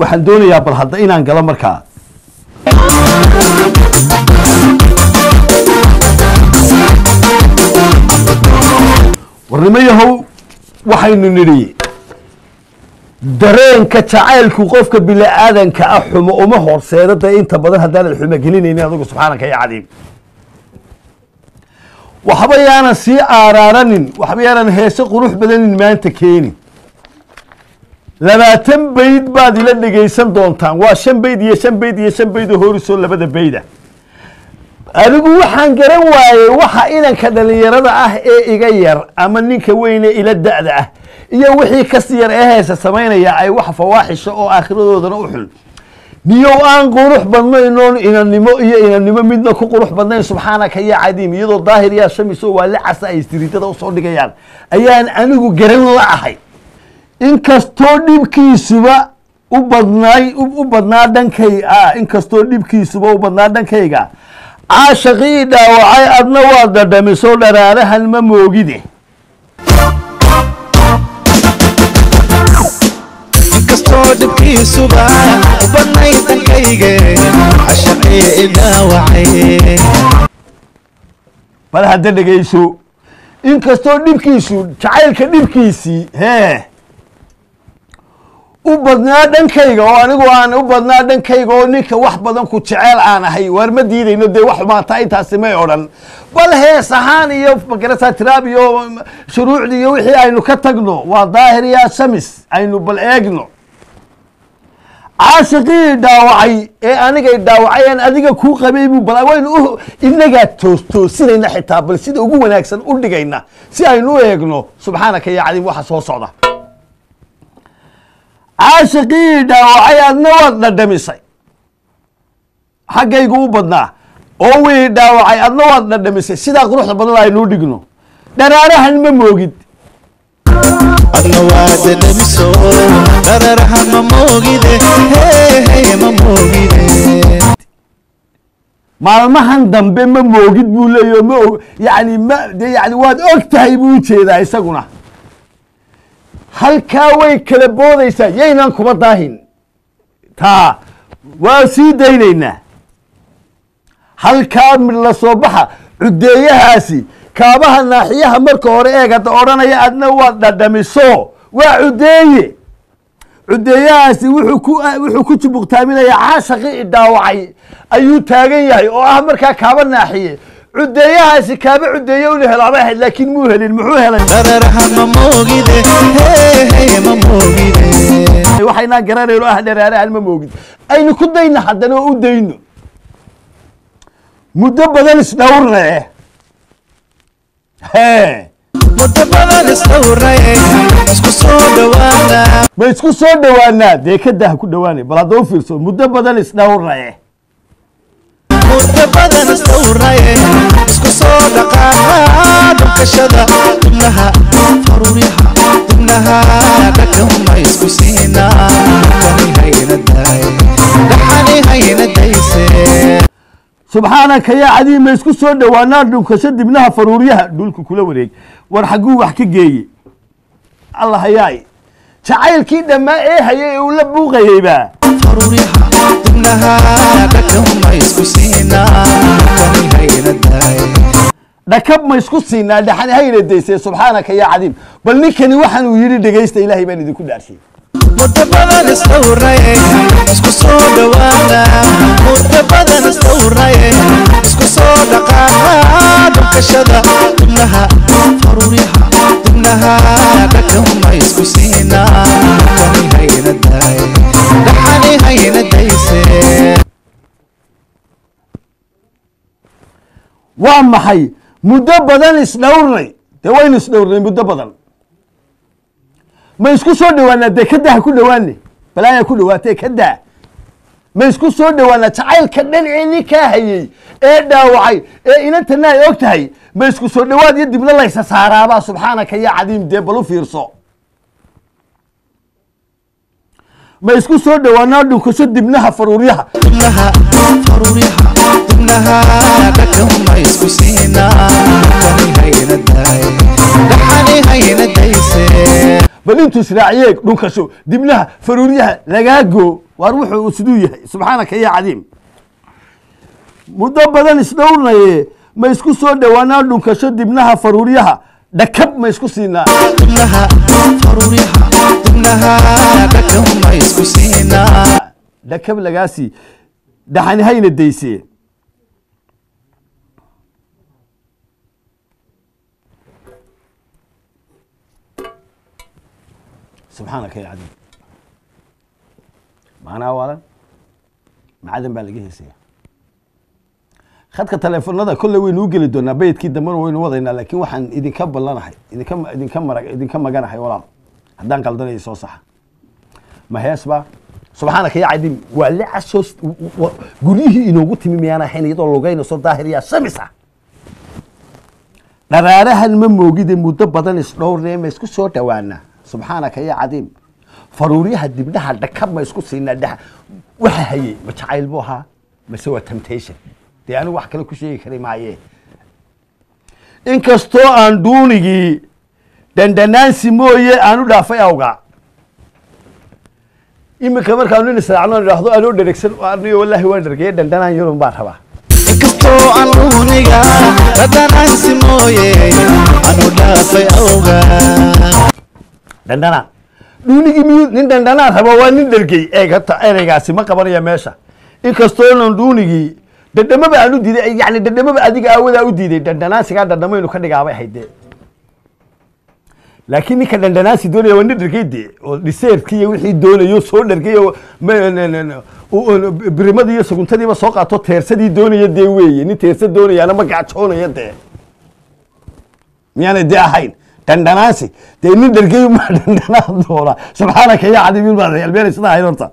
waxaan doonayaa bal hadda inaan galo markaa warnimayahow waxaynu nidhi dareenka jacaylku qofka bini'aadanka ah xumo uma horseedada inta badan haddaanad xumo gelinaynin adigu subxaanaka ya cadiim waxba yaanan sii aaraaranin waxba yaanan heese qurux badanin maanta keenin 20 bayd baad ila dhegaysan doontaan waa 5 bayd iyo 5 bayd iyo 5 bayd oo horisoo labada bayda adigu waxaan garan waayay waxa inanka dhalinyarada ah ee iga yar ama ninka weyne ila da'da ah iyo wixii ka siyar ee heesa sameynaya ay wax fawaaxisho oo aakhiradoodan u xul niyo aan qurux badnaynoon inanimo midna ku qurux badnayn subxaanaka ya cadiim iyadoo daahir yaa shamiso waa la casa ay istiriidada u soo dhigayaan ayaan anigu garan la ahay inkastoo dhibkiisuba u badnaa dhankayga caashaqii dhaawacay adna waa dadhamiso dharaarahan ma moogide inkastoo dhibkiisuba u badnay dhankayga caashaqii dhaawacay bal hadda dhegayso inkastoo dhibkiisu jacaylka dhibkiisii u badnaa dhankayga oo anigu aan u badnaa dhankayga oo ninka wax badan ku jecel aan ahay waar ma diidayno dee wax xumaata intaasi may odhan bal hees ahaan iyo magarata tiraab iyo shuruucdii iyo wixii aynu ka tagno waa daahir yaa shamis aynu bal eegno caashiqii dhaawacay ee anigay dhaawacayaan adiga kuu qabay buu bal waynu inagaa toosinayna xitaa bal sida ugu wanaagsan u dhigayna si aynu u eegno subxaanaka ya cadiim waxa soo socda caashaqii dhaawacay adna waad dhadhamisay xaggaygu u badnaa oo wii dhaawacay adna waad dhadhamisay sidaa quruxda badan aynuu dhigno dharaarahan ma moogid adna waad dhadhamiso dharaarahan ma moogide ma moogide maalmahan dambe ma moogid buu leeyaho yani waad og tahay buu ujeedaa isaguna halkaa way kala boodaysaa yaynaan kuma daahin taa waa sii daynaynaa halkaa mid la soo baxa cudeeyahaasi kaabaha naaxiyaha marka hore eegada odhanaya adna waad dhadhamiso waa cudeeyahaasi wuxuu ku jubuqtaaminayaa caashaqii dhaawacay ayuu taagan yahay oo ah markaa kaaba naaxiye cudeeyahaasi kaaba cudeeye una helaaba ahayd laakiin muu helin muxuu helay dharaarahan ma moogide ma moogide waxaynaan garanayno ah dharaarahan ma moogid aynu ku dayna haddana oo u dayno muddo badan isdhowrnae muddo badan isdhowrnae isku soo dhawaana ma isku soo dhawaanaa dee kadaa ku dhawaanay bal hadda u fiirso muddo badan isdhowrnae muddo badan isdhowrnae isku soo dhaqaaqaa dhunkashada dubnaha faruuryaha dubnaha dhakama isku siinaa dhaxani hayna dayse subxaanaka yaa cadiim ma isku soo dhawaanaa dhunkasho dibnaha faruuryaha dhulku kula wareeg war xagguu wax ka geeye allah hayaay jacaylkii dhammaa ee hayay uu la buuqayeyba faruuryaha dubnaha dhakama isku siinaa dhakab ma isku siinaa dhaxani hayna daysee subxaanaka yaa cadiim bal ninkani waxaan uu yidhi dhegaysta ilaahay baan idinku dhaarshiyey muddo badan isdhowrnae isku soo dhawaana muddo badan isdhowrnae isku soo dhaqaaqaa dhunkashada dubnaha faruuryaha dubnaha dhakama isku siinaa dhaxani hayna dayse waa maxay muddo badan isdhowrnay dee waynu isdhowrnay muddo badan ma isku soo dhawaanaa dee kadaa ha ku dhawaane balaayaa ku dhawaatee kadaa ma isku soo dhawaanaa jacaylka dhan ee ninkaa hayey ee dhaawacay ee inantana ay og tahay ma isku soo dhawaad iyo dibna laysa saaraabaa subxaanaka yaa cadiim dee bal u fiirso ma isku soo dhawaanaa dhunkasho dibnaha faruuryaha dubnaha faruuryaha dubnaha dhakama isku siinaa dhaxani hayna dayse bal intuu israaciyeeg dhunkasho dibnaha faruuryaha lagaago waar wuxuu siduu yahay subxaanaka ya cadiim muddo badan isdhowrnaye ma isku soo dhawaanaa dhunkasho dibnaha faruuryaha dhakab ma isku siinaa dibnaha faruuryaha dibnaha dhakab ma isku siinaa dhakab lagaasi dhaxani hayna daysee سبحانك يا عديم معنا أولا معدن بالجيه سيا خدك تلفون هذا كله وين وجل الدنيا بيت كده مرة وين وضعنا لكن واحد إذا كبر لنا حي إذا كم مجانا حي ولا هدان قلدنا يسوع صح ما هي أسباب سبحانك يا عديم ولا أسوس قوليه إنه قلت ميانا حين يطلعوا جاي نصور ظاهرية سمسة نرارها الموجود مدبّضاً إسلور نيم إسكو صوت وانا سبحانك يا عديم فروريها دبنها دكب ما يسكت سينا ده وحهي بتشعيل بوها مسوى تمتيشن دي أنا واحد كله كل شيء كريم معي إن كستو أندونيجي دندنان سموية أنو دافع أوجع إما كمان كانوا نسرعنا نراهدو أنو دركسن وأنو والله هو دركيه دندنان يوم بارها إن كستو أندونيجا دندنان سموية أنو دافع أوجع دندنا دونيجي ميو نين دندنا هبا وانين درجي هتا إرجاسي ما كبر يا ماشا إن كستون دونيجي دندما بأنو دي يعني دندما بأديك أول أو دي دندنا سكان دندما إنه كان دجاوي هيدا لكن نك دندنا سيدوني وانين درجي دي ولسير كي وحيد دوني يو صور درجي ما بريمادي يسقون تدي ما ساق عطوا ترسدي دوني يدي وي ني ترسد دوني أنا ما قاعد شونه يدي يعني ده حين دندناسي تاني درجي ما دندنا دورا سبحانك يا عديم البر البير سدا هيرتا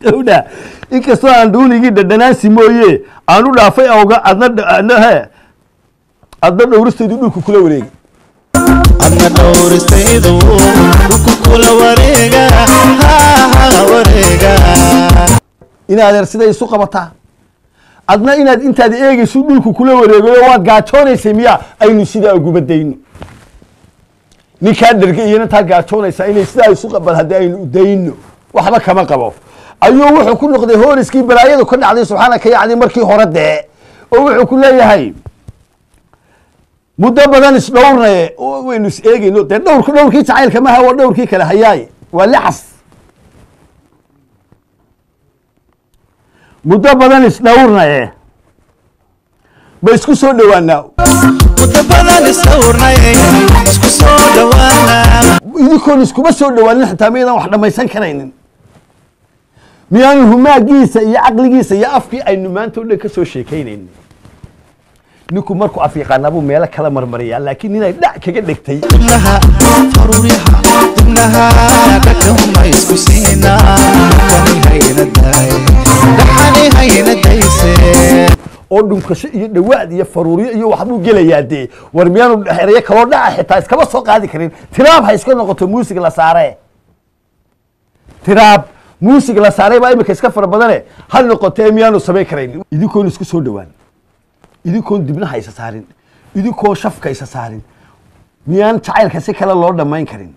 دودا إنك سو أندوني جي دندناسي مويه أنو دافع أوجا أنا هي أدنى دورستي دو كوكولا وريج أنا دورستي دو كوكولا وريجا ها وريجا إن هذا السيد يسوق بطا أدنى إن أنت هذا إيجي سودو كوكولا وريج واد قاتوني سميا أي نسيدا أجوب الدين ninkaan dhargayna taa gaajoonaysa inay sidaa isu qabal haddii aynu dayno waxba kama qabo ayuu wuxuu ku noqday hooriskii balaayadu ka dhacday subxaanaka ya cadiim markii hore dee oo wuxuu ku leeyahay muddo badan isdhowrnaye oo waynu is eegayno dee dhowrkii jacaylka maaha waa dhowrkii kale hayaay waa lixas muddo badan isdhowrnaye ba isku soo dhawaanaa متبادل الثورة اسكو صودا وانا يكون اسكو بس صودا وانا حتى ميدا واحدة ما يسان كرينين ميان هما جيسا يا عقل جيسا يا أفكي أي نمان تقول كسو شيكينين نكو مركو أفيقا نابو ميلا كلا مرمريا لكن نينا لا كجد لكتي دمناها فروريها دمناها دكهم ما يسكو سينا دحاني هاينا الداي دحاني هاينا الدايسين oo dhunkasho iyo dhawaad iyo faruuriyo iyo waxbuu gelayaa dee war miyaanu xereeye kaloo dhaca xitaa iskaba soo qaadi karin tiraab ha iska noqoto muusig la saaree tiraab muusig la saaree baa imika iska fara badane ha noqotee miyaanu samayn karayn idinkoon isku soo dhawaan idinkoon dibnaha isa saarin idinkoon shafka isa saarin miyaan jacaylka si kale loo dhammayn karin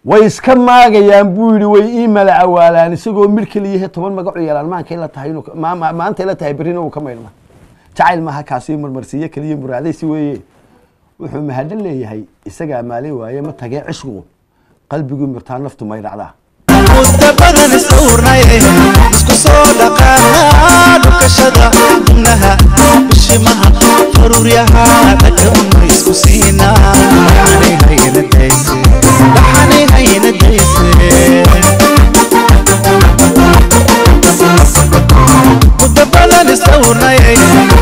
way iska maagayaan buu yidhi way ii mala awaalaan isagoo mir keliyahe 10 magac u yeelaan maanta ila tahay inuu maanta ila tahay berrina uu ka maydhma jacayl maaha kaasi marmarsiye keliya muraadaysi weeye wuxuu mahadin leeyahay isagaa maalay waaye ma tagee cishqu qalbigu mirtaan naftu may dhacdaa متبادل الثورة اسكو صودا قانا دكشدا دمناها بشمها فروريها دكهم ما يسكو سينا دحاني هاينا الدايسين دحاني هاينا الدايسين متبادل الثورة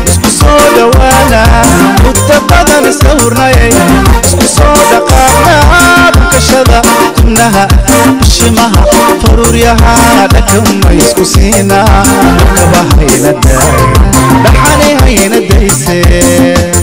اسكو صودا وانا متبادل الثورة اسكو صودا قانا دكشدا دمناها بشمها فروريها دكهم ما يسكو سينا دكبها هاينا الداي دحاني هاينا الدايسين